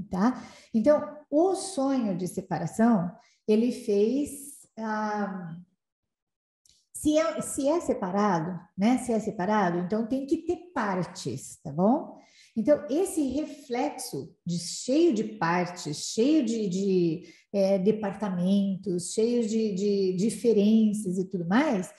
tá? Então, o sonho de separação, ele fez... se é separado, né? Se é separado, então tem que ter partes, tá bom? Então, esse reflexo cheio de partes, cheio de departamentos, cheio de diferenças e tudo mais,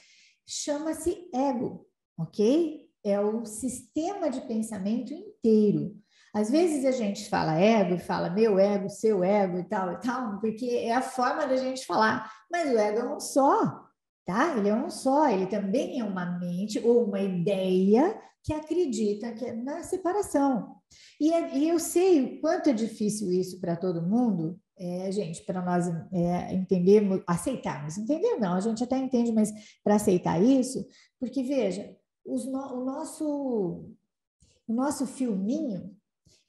chama-se ego, ok? É o sistema de pensamento inteiro. Às vezes a gente fala ego, fala meu ego, seu ego e tal, porque é a forma da gente falar. Mas o ego é um só, tá? Ele é um só, ele também é uma mente ou uma ideia que acredita que é na separação. E eu sei o quanto é difícil isso para todo mundo, gente, para nós entendermos, aceitarmos. Entender não, a gente até entende, mas para aceitar isso, porque veja, o nosso filminho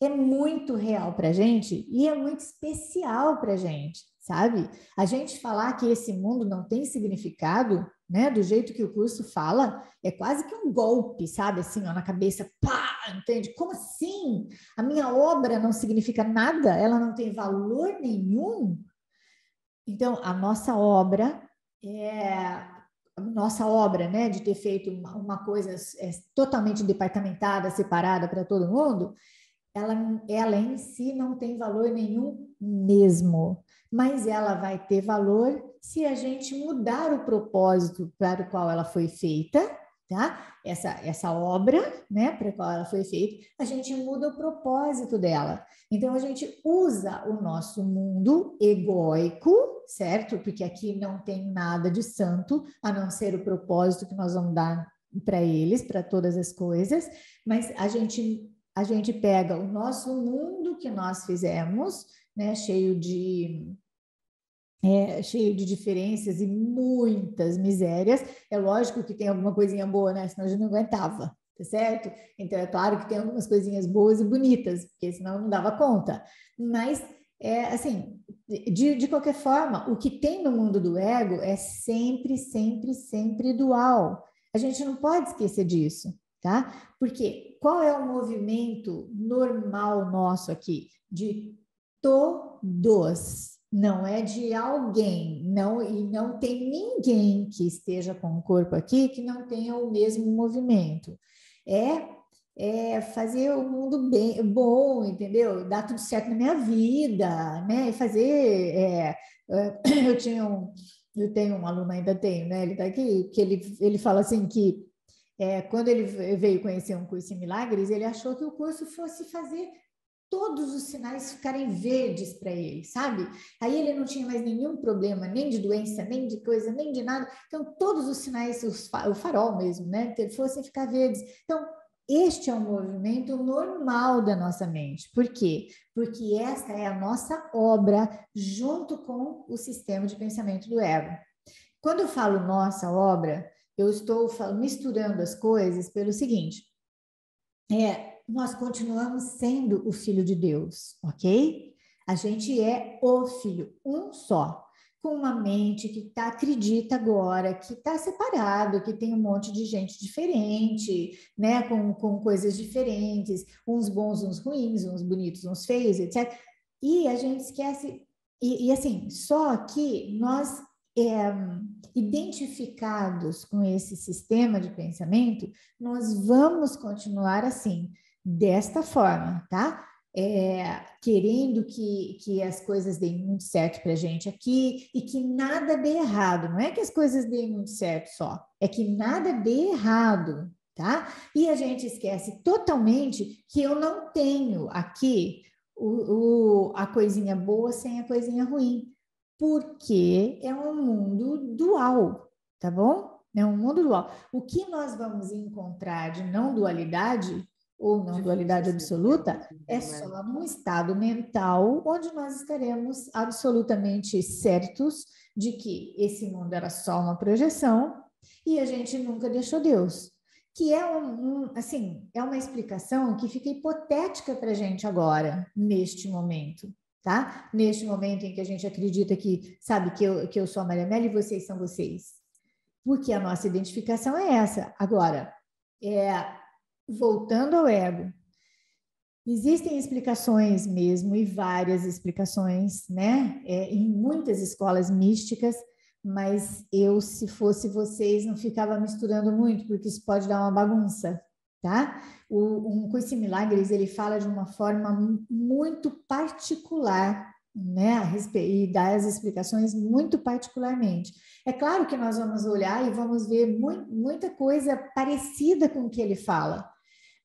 é muito real para a gente e é muito especial para a gente, sabe? A gente falar que esse mundo não tem significado, né? Do jeito que o curso fala, é quase que um golpe, sabe? Assim, ó, na cabeça, pá, entende? Como assim? A minha obra não significa nada? Ela não tem valor nenhum? Então, a nossa obra né, de ter feito uma coisa totalmente departamentada, separada para todo mundo, ela em si não tem valor nenhum mesmo, mas ela vai ter valor se a gente mudar o propósito para o qual ela foi feita, tá? Essa obra, né, para a qual ela foi feita, a gente muda o propósito dela. Então, a gente usa o nosso mundo egóico, certo? Porque aqui não tem nada de santo, a não ser o propósito que nós vamos dar para eles, para todas as coisas, mas a gente pega o nosso mundo que nós fizemos, né, cheio de diferenças e muitas misérias. É lógico que tem alguma coisinha boa, né? Senão a gente não aguentava, tá certo? Então é claro que tem algumas coisinhas boas e bonitas, porque senão não dava conta. Mas assim, de qualquer forma, o que tem no mundo do ego é sempre, sempre, sempre dual. A gente não pode esquecer disso. Tá? Porque qual é o movimento normal nosso aqui? De todos, não é de alguém, não, e não tem ninguém que esteja com o corpo aqui que não tenha o mesmo movimento. Fazer o mundo bom, entendeu? Dar tudo certo na minha vida, né? Eu tenho um aluno, ainda tenho, né? Ele está aqui, que ele fala assim que quando ele veio conhecer um curso em milagres, ele achou que o curso fosse fazer todos os sinais ficarem verdes para ele, sabe? Aí ele não tinha mais nenhum problema, nem de doença, nem de coisa, nem de nada. Então, todos os sinais, o farol mesmo, né? Fossem ficar verdes. Então, este é um movimento normal da nossa mente. Por quê? Porque esta é a nossa obra junto com o sistema de pensamento do ego. Quando eu falo nossa obra, eu estou misturando as coisas pelo seguinte: nós continuamos sendo o Filho de Deus, ok? A gente é o Filho, um só, com uma mente que acredita agora, que está separado, que tem um monte de gente diferente, né? Com coisas diferentes, uns bons, uns ruins, uns bonitos, uns feios, etc. E a gente esquece, assim, só que nós identificados com esse sistema de pensamento, nós vamos continuar assim, desta forma, tá? Querendo que as coisas deem muito certo para a gente aqui e que nada dê errado. Não é que as coisas deem muito certo só, é que nada dê errado, tá? E a gente esquece totalmente que eu não tenho aqui a coisinha boa sem a coisinha ruim, porque é um mundo dual, tá bom? É um mundo dual. O que nós vamos encontrar de não dualidade ou não dualidade absoluta é só num estado mental onde nós estaremos absolutamente certos de que esse mundo era só uma projeção e a gente nunca deixou Deus. Que é assim, é uma explicação que fica hipotética para a gente agora, neste momento. Tá? Neste momento em que a gente acredita que, sabe, que eu sou a Maria Amélia e vocês são vocês. Porque a nossa identificação é essa. Agora, voltando ao ego, existem explicações mesmo, e várias explicações, né? Em muitas escolas místicas, mas eu, se fosse vocês, não ficava misturando muito, porque isso pode dar uma bagunça, tá? Um curso em milagres, ele fala de uma forma muito particular, né, e dá as explicações muito particularmente. É claro que nós vamos olhar e vamos ver muita coisa parecida com o que ele fala,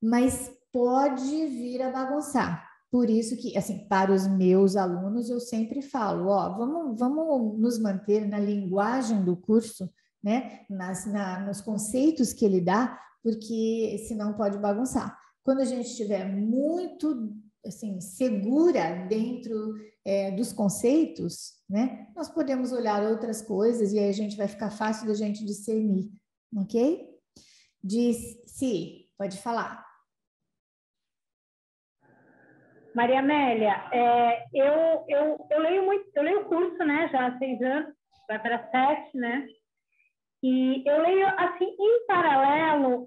mas pode vir a bagunçar. Por isso que, assim, para os meus alunos, eu sempre falo, ó, vamos nos manter na linguagem do curso, né? Nos conceitos que ele dá, porque senão pode bagunçar. Quando a gente estiver muito, assim, segura dentro dos conceitos, né? Nós podemos olhar outras coisas e aí a gente vai ficar fácil da gente discernir, ok? Pode falar. Maria Amélia, eu leio o curso, né, já há 6 anos, vai para 7, né, e eu leio, assim, em paralelo,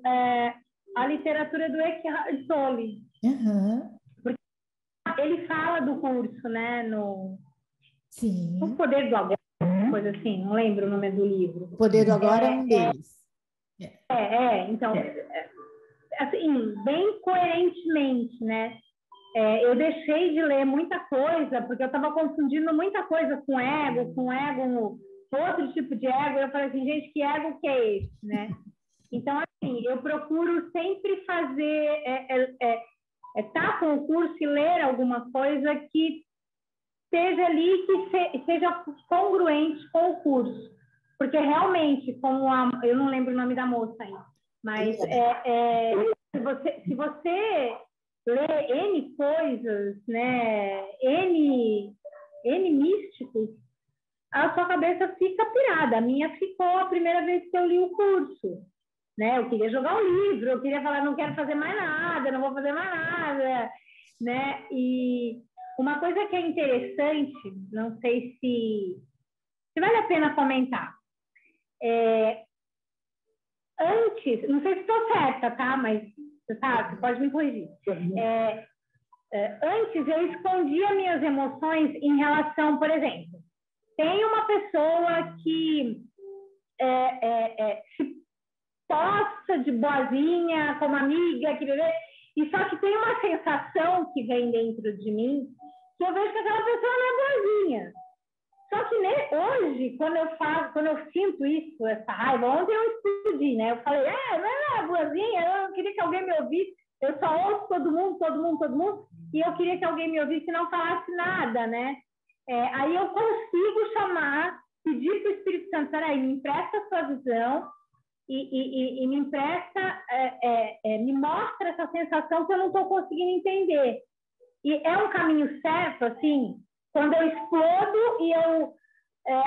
a literatura do Eckhart Tolle. Uhum. Porque ele fala do curso, né, Sim. O Poder do Agora, coisa assim, não lembro o nome do livro. O Poder do Agora é um deles. Então, assim, bem coerentemente, né, eu deixei de ler muita coisa, porque eu estava confundindo muita coisa com ego, outro tipo de ego. Eu falei assim, gente, que ego que é esse, né? Então, assim, eu procuro sempre fazer, estar com o curso e ler alguma coisa que esteja ali, que seja congruente com o curso. Porque realmente, eu não lembro o nome da moça aí, mas se você ler N coisas, né, N místicos, a sua cabeça fica pirada. A minha ficou a primeira vez que eu li o curso, né? Eu queria jogar o livro, eu queria falar, não quero fazer mais nada, não vou fazer mais nada, né? E uma coisa que é interessante, não sei se vale a pena comentar, antes, não sei se estou certa, tá? Mas você pode me corrigir. Antes, eu escondia minhas emoções em relação, por exemplo, tem uma pessoa que se posta de boazinha, como amiga, e só que tem uma sensação que vem dentro de mim, que eu vejo que aquela pessoa não é boazinha. Só que hoje, quando eu sinto isso, essa raiva, ontem eu explodi, né? Eu falei, não é boazinha, eu não queria que alguém me ouvisse, eu só ouço todo mundo, e eu queria que alguém me ouvisse e não falasse nada, né? Aí eu consigo pedir para o Espírito Santo, peraí, me empresta a sua visão e me empresta, me mostra essa sensação que eu não estou conseguindo entender. E é um caminho certo, assim, quando eu explodo e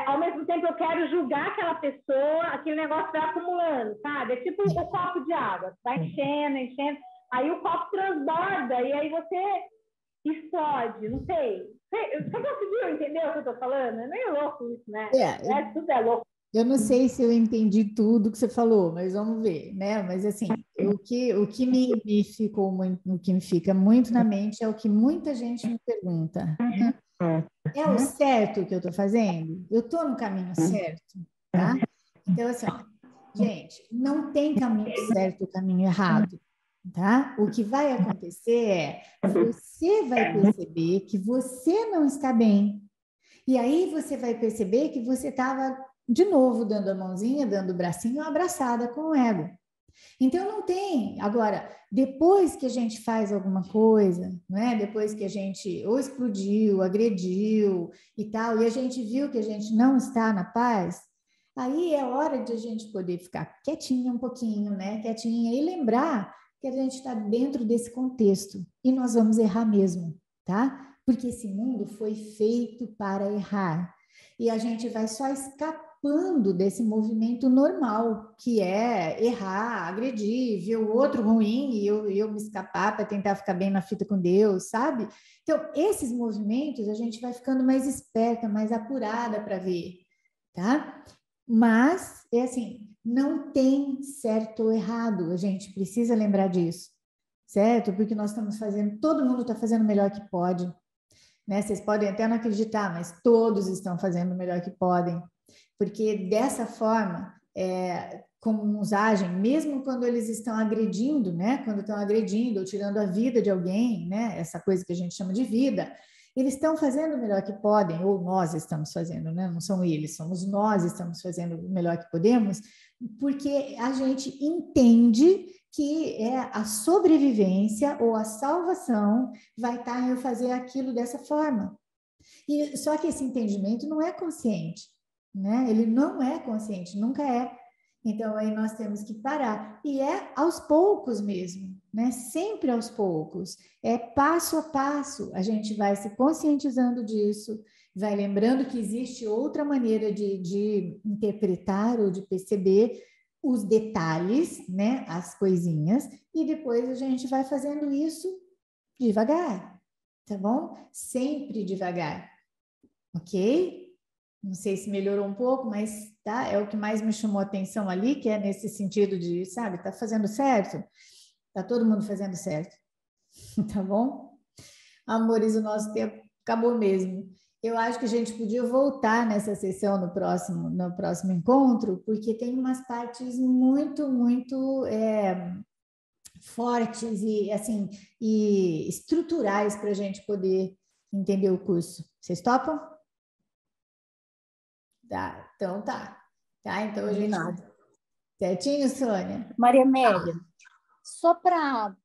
ao mesmo tempo eu quero julgar aquela pessoa, aquele negócio vai acumulando, sabe? É tipo o copo de água, vai enchendo, aí o copo transborda e aí você explode, não sei. Você conseguiu entender o que eu estou falando? É meio louco isso, né? Tudo é louco. Eu não sei se eu entendi tudo que você falou, mas vamos ver, né? Mas assim, o que me fica muito na mente é o que muita gente me pergunta, né? É o certo que eu estou fazendo? Eu estou no caminho certo, tá? Então, assim, ó, gente, não tem caminho certo ou caminho errado, tá? O que vai acontecer você vai perceber que você não está bem. E aí você vai perceber que você estava, de novo, dando a mãozinha, dando o bracinho, uma abraçada com o ego. Então, não tem. Agora, depois que a gente faz alguma coisa, não é? Depois que a gente ou explodiu, agrediu e tal, e a gente viu que a gente não está na paz, aí é hora de a gente poder ficar quietinha um pouquinho, né? Quietinha e lembrar que a gente está dentro desse contexto e nós vamos errar mesmo, tá? Porque esse mundo foi feito para errar. E a gente vai só escapando desse movimento normal, que é errar, agredir, ver o outro ruim e eu me escapar para tentar ficar bem na fita com Deus, sabe? Então, esses movimentos a gente vai ficando mais esperta, mais apurada para ver, tá? Mas, é assim, não tem certo ou errado, a gente precisa lembrar disso, certo? Porque nós estamos fazendo, todo mundo está fazendo o melhor que pode, né? Vocês podem até não acreditar, mas todos estão fazendo o melhor que podem, porque dessa forma, como uns agem, mesmo quando eles estão agredindo, né? Quando estão agredindo ou tirando a vida de alguém, né? Essa coisa que a gente chama de vida, Eles estão fazendo o melhor que podem, ou nós estamos fazendo, né? Não são eles, somos nós estamos fazendo o melhor que podemos, porque a gente entende que é a sobrevivência ou a salvação vai estar em eu fazer aquilo dessa forma. E só que esse entendimento não é consciente, né? Ele não é consciente, nunca é. Então aí nós temos que parar. E é aos poucos mesmo, né? Sempre aos poucos. É passo a passo. A gente vai se conscientizando disso, vai lembrando que existe outra maneira de interpretar ou de perceber os detalhes, né? As coisinhas, e depois a gente vai fazendo isso devagar, tá bom? Sempre devagar, ok? Não sei se melhorou um pouco, mas tá, é o que mais me chamou a atenção ali, que é nesse sentido de, sabe, tá fazendo certo? Tá todo mundo fazendo certo, tá bom? Amores, o nosso tempo acabou mesmo. Eu acho que a gente podia voltar nessa sessão no próximo encontro, porque tem umas partes muito, muito fortes e assim e estruturais para a gente poder entender o curso. Vocês topam? Tá, então tá. Tá, então a gente... Certinho, Sônia? Maria Amélia, só para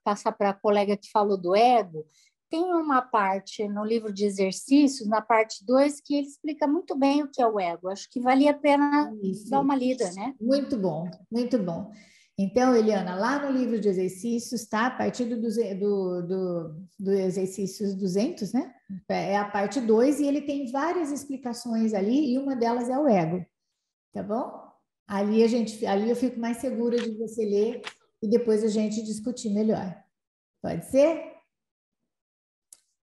passar para a colega que falou do ego, tem uma parte no livro de exercícios, na parte 2, que ele explica muito bem o que é o ego. Acho que valia a pena dar uma lida, né? Muito bom, muito bom. Então, Eliana, lá no livro de exercícios, tá? A partir do exercícios 200, né? É a parte 2 e ele tem várias explicações ali e uma delas é o ego, tá bom? Ali eu fico mais segura de você ler e depois a gente discutir melhor. Pode ser?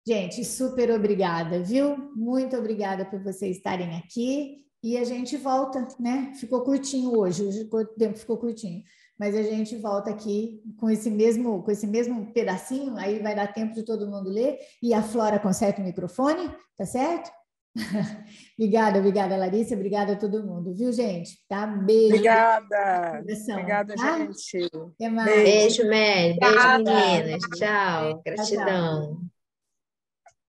Gente, super obrigada, viu? Muito obrigada por vocês estarem aqui. E a gente volta, né? Ficou curtinho hoje, o tempo ficou curtinho. Mas a gente volta aqui com esse mesmo pedacinho, aí vai dar tempo de todo mundo ler. E a Flora conserta o microfone, tá certo? Obrigada, Larissa. Obrigada a todo mundo, viu, gente? Tá? Beijo. Obrigada. Obrigada, gente. Até mais. Beijo, Mary. Beijo, meninas. Tchau. Gratidão.